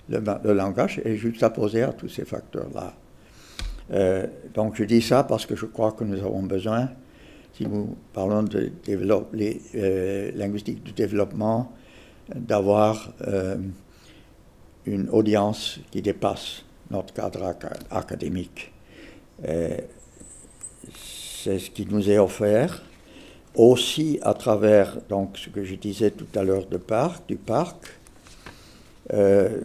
le langage est juxtaposé à tous ces facteurs-là. Donc je dis ça parce que je crois que nous avons besoin, si nous parlons de linguistique du développement, d'avoir une audience qui dépasse notre cadre académique. C'est ce qui nous est offert, aussi à travers donc, ce que je disais tout à l'heure du parc. Il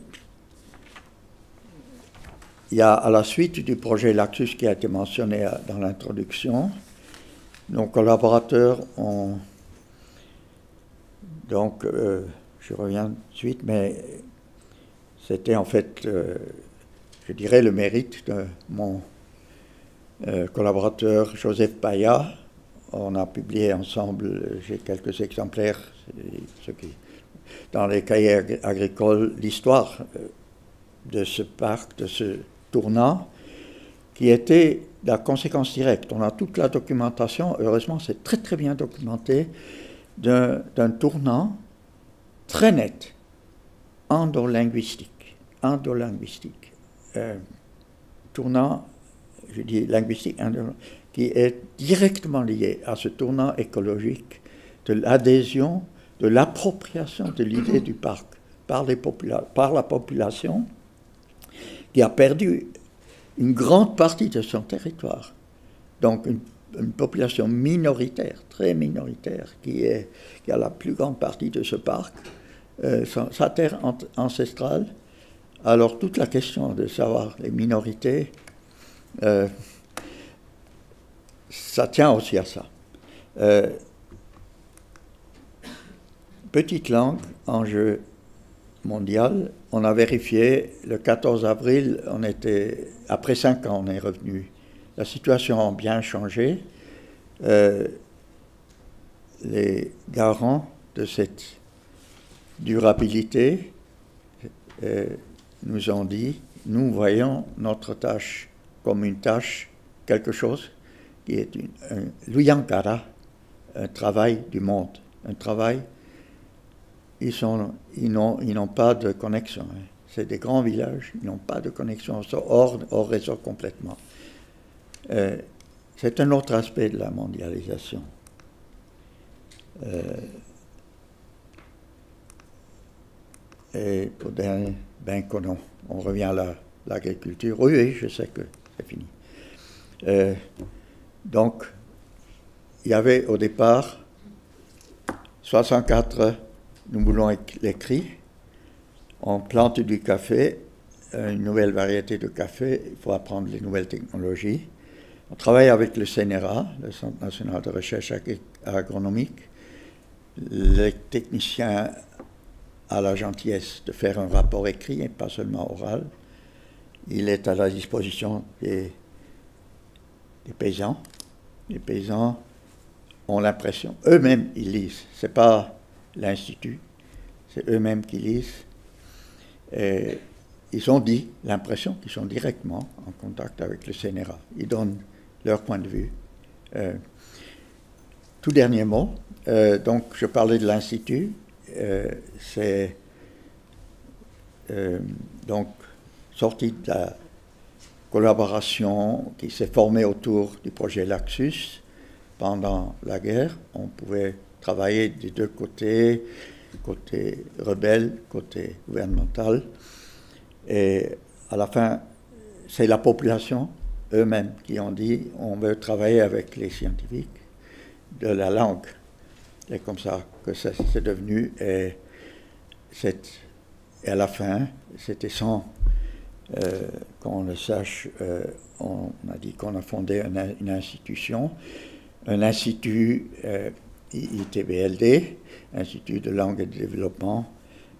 y a à la suite du projet Laxus qui a été mentionné dans l'introduction, nos collaborateurs ont donc, je reviens tout de suite, mais c'était en fait, je dirais, le mérite de mon collaborateur Joseph Paya. On a publié ensemble, j'ai quelques exemplaires, ceux qui dans les cahiers agricoles l'histoire de ce parc, de ce tournant, qui était la conséquence directe. On a toute la documentation, heureusement c'est très très bien documenté, d'un tournant très net, endolinguistique. Tournant, je dis linguistique, qui est directement lié à ce tournant écologique de l'adhésion, de l'appropriation de l'idée du parc par la population qui a perdu une grande partie de son territoire. Donc une population minoritaire, très minoritaire, qui a la plus grande partie de ce parc, sa terre ancestrale. Alors toute la question de savoir les minorités, ça tient aussi à ça. Petite langue, enjeu mondial, on a vérifié, le 14 avril, après 5 ans, on est revenu. La situation a bien changé. Les garants de cette durabilité nous ont dit, nous voyons notre tâche comme une tâche, quelque chose qui est l'Uyankara, un travail du monde, un travail. Ils n'ont pas de connexion. Hein. C'est des grands villages, ils n'ont pas de connexion, hors réseau complètement. C'est un autre aspect de la mondialisation. Et pour dernier, on revient à l'agriculture. Oui, je sais que c'est fini. Donc, il y avait au départ 64, nous voulons l'écrit, on plante du café, une nouvelle variété de café, il faut apprendre les nouvelles technologies. On travaille avec le CNRA, le Centre national de recherche agronomique. Les techniciens a la gentillesse de faire un rapport écrit et pas seulement oral. Il est à la disposition des paysans. Les paysans ont l'impression, eux-mêmes ils lisent, ce n'est pas l'Institut, c'est eux-mêmes qui lisent. Et ils ont dit l'impression qu'ils sont directement en contact avec le CNRA. Ils donnent leur point de vue. Tout dernier mot, donc je parlais de l'Institut, c'est donc sorti de la collaboration qui s'est formée autour du projet Laxus. Pendant la guerre, on pouvait travailler des deux côtés, côté rebelle, côté gouvernemental. Et à la fin, c'est la population eux-mêmes qui ont dit on veut travailler avec les scientifiques de la langue. Et comme ça que c'est devenu. Et à la fin, c'était sans qu'on le sache, on a dit qu'on a fondé une institution, un institut ITBLD, Institut de langue et de développement.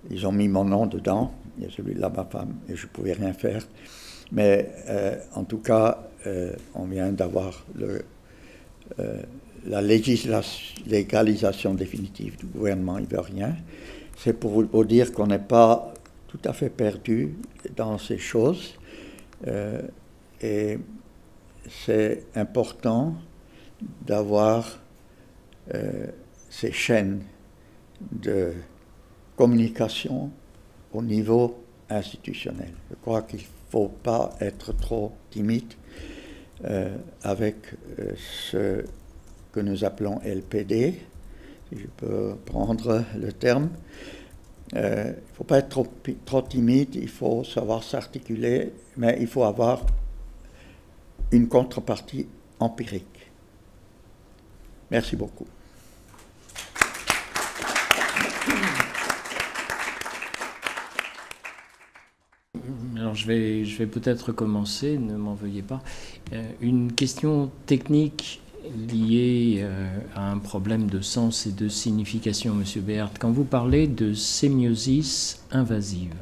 Ils ont mis mon nom dedans, il y a celui de ma femme, et je ne pouvais rien faire. Mais en tout cas, on vient d'avoir la légalisation définitive du gouvernement ivoirien. C'est pour vous dire qu'on n'est pas tout à fait perdu dans ces choses. Et c'est important d'avoir ces chaînes de communication au niveau institutionnel. Je crois qu'il ne faut pas être trop timide avec ce que nous appelons LPD, si je peux prendre le terme. Il ne faut pas être trop timide, il faut savoir s'articuler, mais il faut avoir une contrepartie empirique. Merci beaucoup. Alors je vais peut-être commencer, ne m'en veuillez pas. Une question technique liée à un problème de sens et de signification, Monsieur Béart. Quand vous parlez de sémiosis invasive,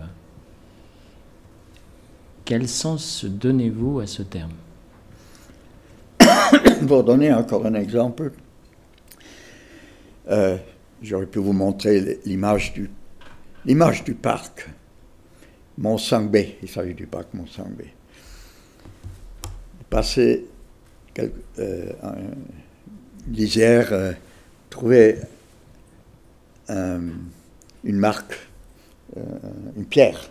quel sens donnez-vous à ce terme? Pour donner encore un exemple, j'aurais pu vous montrer l'image du l'image du parc Mont-Sangbe, il s'agit du parc Mont-Sangbe. Passé l'Isère, trouvé une marque, une pierre.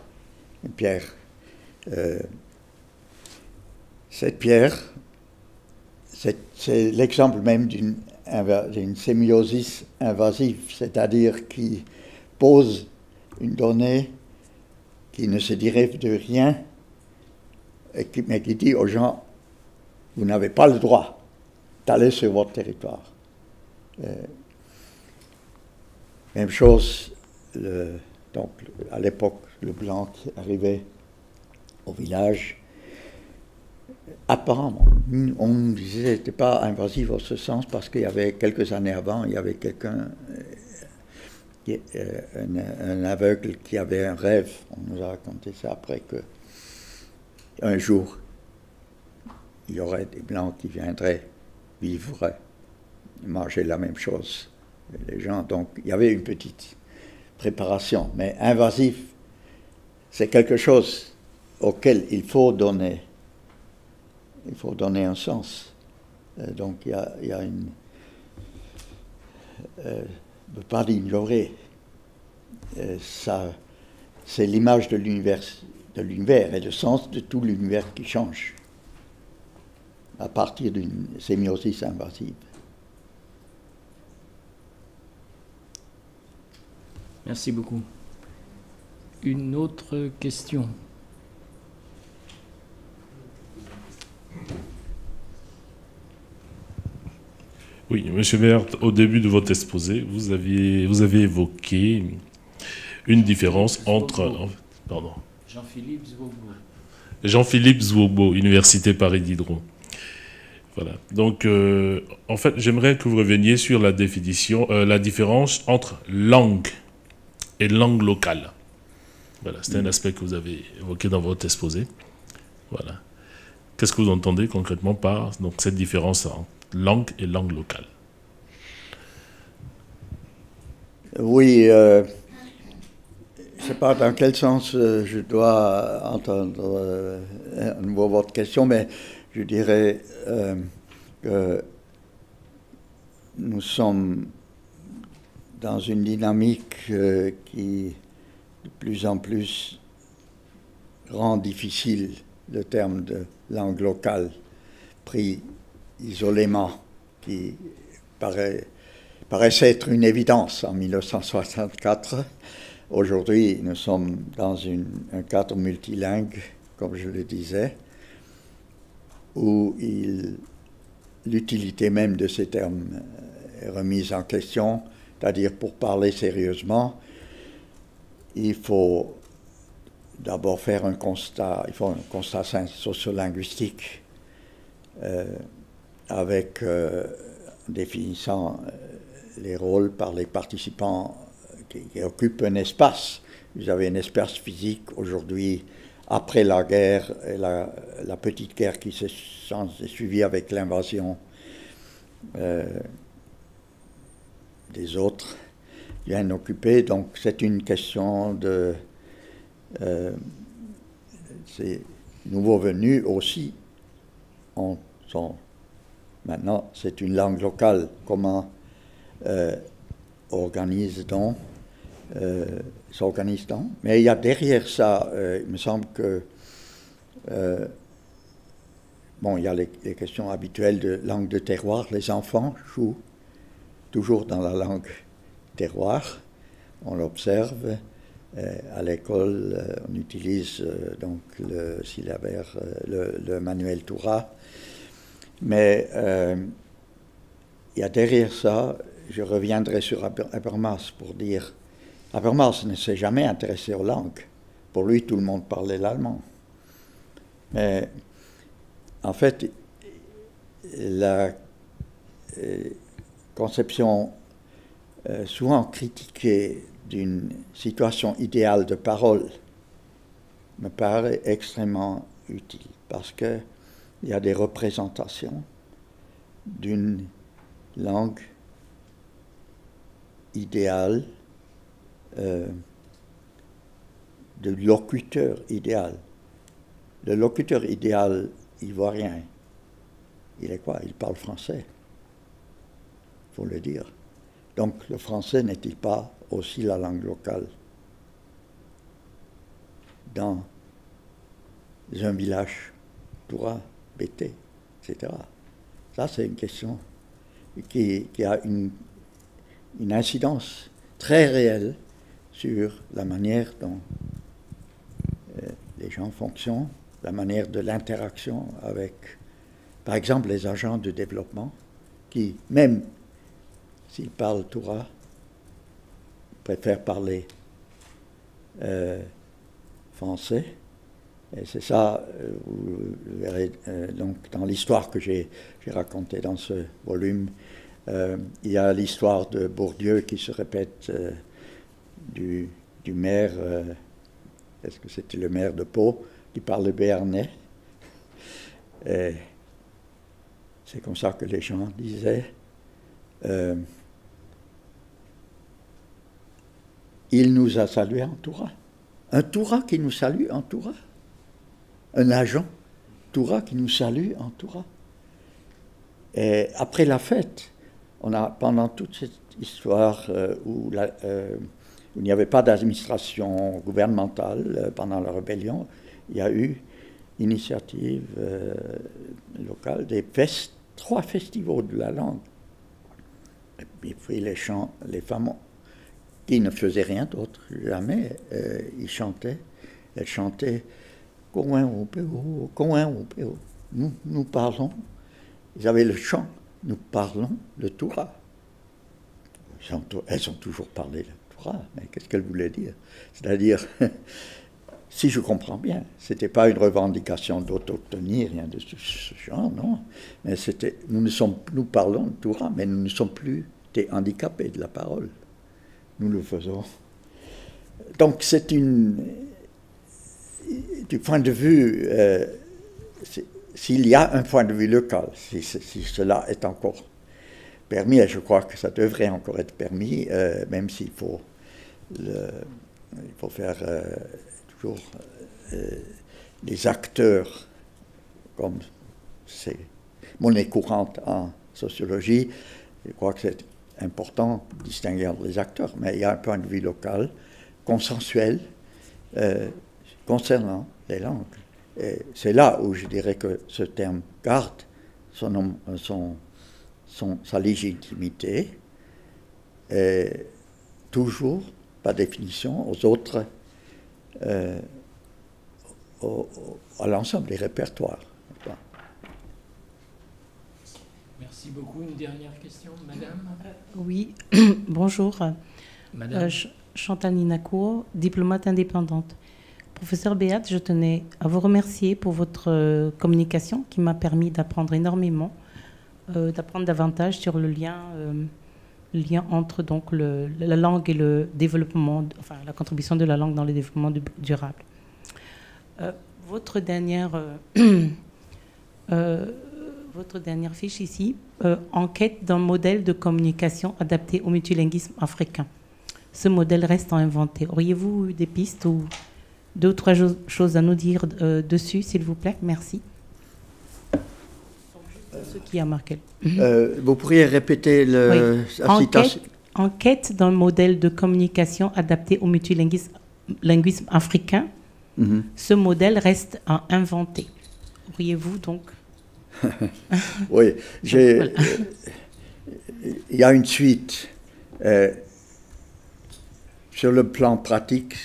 Cette pierre, c'est l'exemple même d'une sémiosis invasive, c'est-à-dire qui pose une donnée qui ne se dérive de rien, mais qui dit aux gens, vous n'avez pas le droit d'aller sur votre territoire. Même chose, donc à l'époque, le blanc qui arrivait au village, apparemment, on disait que ce n'était pas invasif en ce sens parce qu'il y avait quelques années avant, il y avait quelqu'un, un aveugle qui avait un rêve, on nous a raconté ça après, qu'un jour, il y aurait des blancs qui viendraient vivre, manger la même chose. Les gens, donc, il y avait une petite préparation, mais invasif, c'est quelque chose auquel il faut donner un sens. Donc, il y a une... ne pas l'ignorer. Ça, c'est l'image de l'univers et le sens de tout l'univers qui change à partir d'une sémiosis invasive. Merci beaucoup. Une autre question? Oui, M. Béart, au début de votre exposé, vous avez évoqué une différence entre... Pardon. Jean-Philippe Zwobo. Jean-Philippe Zwobo, Université Paris Diderot. Voilà. Donc, en fait, j'aimerais que vous reveniez sur la définition, la différence entre langue et langue locale. Voilà, c'est un aspect que vous avez évoqué dans votre exposé. Voilà. Qu'est-ce que vous entendez concrètement par donc, cette différence entre langue et langue locale? Oui, je ne sais pas dans quel sens je dois entendre à nouveau votre question, mais je dirais que nous sommes dans une dynamique qui de plus en plus rend difficile le terme de langue locale pris isolément, qui paraissait être une évidence en 1964. Aujourd'hui, nous sommes dans un cadre multilingue, comme je le disais, où l'utilité même de ces termes est remise en question, c'est-à-dire pour parler sérieusement, il faut d'abord faire un constat, sociolinguistique avec définissant les rôles par les participants qui occupent un espace. Vous avez un espace physique aujourd'hui, après la guerre, et la petite guerre qui s'est suivie avec l'invasion des autres viennent occuper. Donc c'est une question de... ces nouveaux venus aussi maintenant, c'est une langue locale. Comment s'organise-t-on? Mais il y a derrière ça, il me semble que il y a les questions habituelles de langue de terroir. Les enfants jouent toujours dans la langue terroir. On l'observe. À l'école, on utilise donc le syllabaire, le manuel Toura. Mais il y a derrière ça, je reviendrai sur Habermas pour dire, Habermas ne s'est jamais intéressé aux langues. Pour lui, tout le monde parlait l'allemand. Mais en fait, la conception souvent critiquée d'une situation idéale de parole me paraît extrêmement utile parce qu'il y a des représentations d'une langue idéale de locuteur idéal. Le locuteur idéal ivoirien, il est quoi? Il parle français. Il faut le dire. Donc le français n'est-il pas aussi la langue locale dans un village Toura, Bété, etc. Ça, c'est une question qui a une incidence très réelle sur la manière dont les gens fonctionnent, la manière de l'interaction avec, par exemple, les agents de développement qui, même s'ils parlent Toura, préfèrent parler français. Et c'est ça, vous verrez, donc, dans l'histoire que j'ai racontée dans ce volume, il y a l'histoire de Bourdieu qui se répète du maire, est-ce que c'était le maire de Pau, qui parle béarnais. Et c'est comme ça que les gens disaient. Il nous a salués en Toura. Un Toura qui nous salue en Toura. Un agent Toura qui nous salue en Toura. Et après la fête, on a, pendant toute cette histoire où il n'y avait pas d'administration gouvernementale pendant la rébellion, il y a eu initiative locale des 3 festivals de la langue. Et puis les chants, les femmes qui ne faisaient rien d'autre, jamais, ils chantaient, elles chantaient « Coin au Péo, Coin au Péo ». Nous parlons, ils avaient le chant, nous parlons le Toura. Elles ont toujours parlé le Toura, mais qu'est-ce qu'elles voulaient dire? C'est-à-dire, si je comprends bien, ce n'était pas une revendication d'autochtonie, rien de ce genre, non. Mais c'était, nous parlons le Toura, mais nous ne sommes plus des handicapés de la parole. Nous le faisons. Donc c'est du point de vue, s'il y a un point de vue local, si cela est encore permis, et je crois que ça devrait encore être permis, même s'il faut, faire toujours les acteurs, comme c'est monnaie courante en sociologie, je crois que c'est important de distinguer entre les acteurs, mais il y a un point de vue local, consensuel, concernant les langues. Et c'est là où je dirais que ce terme garde sa légitimité, et toujours, par définition, aux autres, à l'ensemble des répertoires. Merci beaucoup. Une dernière question, madame? Oui, bonjour. Madame. Chantal Ninacourt, diplomate indépendante. Professeur Béat, je tenais à vous remercier pour votre communication qui m'a permis d'apprendre énormément, d'apprendre davantage sur le lien entre donc, la langue et le développement, enfin la contribution de la langue dans le développement durable. Votre dernière fiche ici, enquête d'un modèle de communication adapté au multilinguisme africain. Ce modèle reste à inventer. Auriez-vous eu des pistes ou 2 ou 3 choses à nous dire dessus, s'il vous plaît? Merci. Ce qui a marqué. Vous pourriez répéter la citation? Enquête d'un modèle de communication adapté au multilinguisme africain. Mm-hmm. Ce modèle reste à inventer. Auriez-vous donc... Oui, il y a une suite. Sur le plan pratique,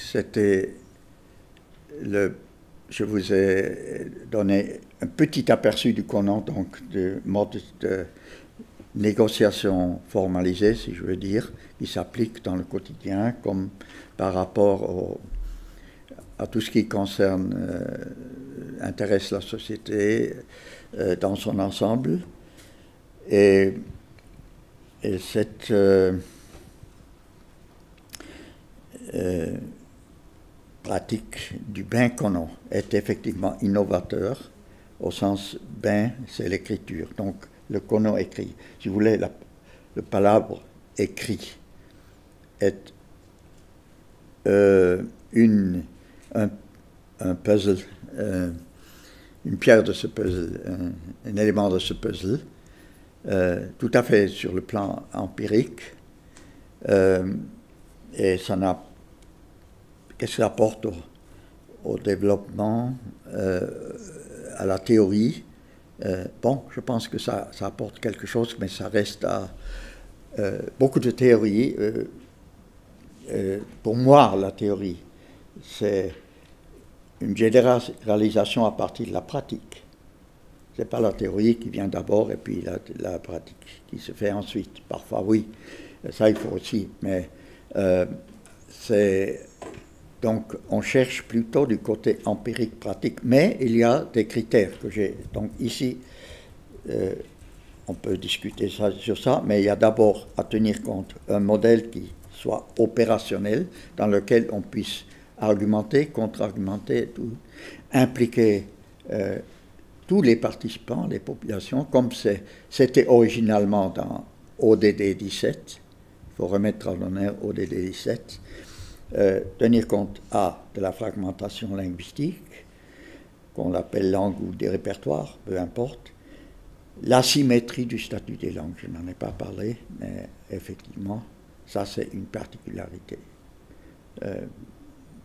je vous ai donné un petit aperçu du conan, donc du mode de négociation formalisée, si je veux dire, qui s'applique dans le quotidien, comme par rapport à tout ce qui intéresse la société dans son ensemble. Et cette pratique du bain kono est effectivement innovateur, au sens bain, c'est l'écriture. Donc le kono écrit, si vous voulez, le palabre écrit est un puzzle, une pierre de ce puzzle, un élément de ce puzzle, tout à fait sur le plan empirique. Et ça n'a... Qu'est-ce que ça apporte au développement, à la théorie? Bon, je pense que ça apporte quelque chose, mais ça reste à beaucoup de théories. Pour moi, la théorie, c'est une généralisation à partir de la pratique. Ce n'est pas la théorie qui vient d'abord et puis la pratique qui se fait ensuite. Parfois, oui, ça il faut aussi, mais c'est... Donc, on cherche plutôt du côté empirique, pratique, mais il y a des critères que j'ai. Donc, ici, on peut discuter sur ça, mais il y a d'abord à tenir compte un modèle qui soit opérationnel, dans lequel on puisse argumenter, contre-argumenter, impliquer tous les participants, les populations, comme c'était originalement dans ODD 17. Il faut remettre à l'honneur ODD 17. Tenir compte de la fragmentation linguistique, qu'on l'appelle langue ou des répertoires, peu importe, l'asymétrie du statut des langues, je n'en ai pas parlé, mais effectivement, ça c'est une particularité.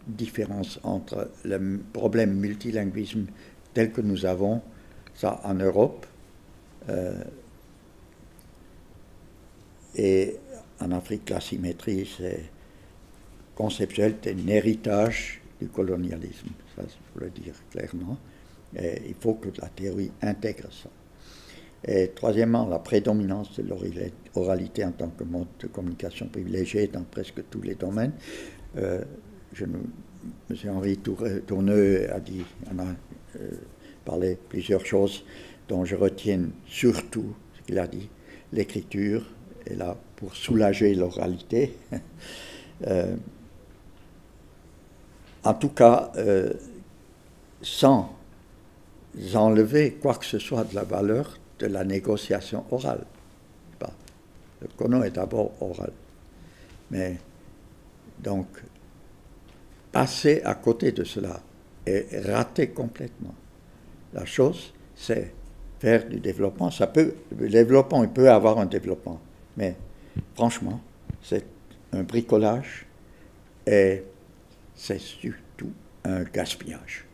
Différence entre le problème multilinguisme tel que nous avons ça en Europe et en Afrique, l'asymétrie c'est conceptuel, c'est un héritage du colonialisme, ça il faut le dire clairement, et il faut que la théorie intègre ça. Et troisièmement, la prédominance de l'oralité en tant que mode de communication privilégié dans presque tous les domaines. M. Henri Tourneux en a parlé plusieurs choses dont je retiens surtout ce qu'il a dit. L'écriture est là pour soulager l'oralité. En tout cas, sans enlever quoi que ce soit de la valeur de la négociation orale. Le kono est d'abord oral. Mais donc, passer à côté de cela et rater complètement la chose, c'est faire du développement. Le développement, il peut avoir un développement, mais franchement, c'est un bricolage et c'est surtout un gaspillage.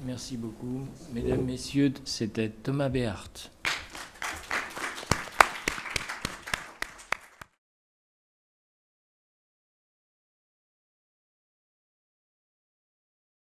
Merci beaucoup. Mesdames, Messieurs, c'était Thomas Béart.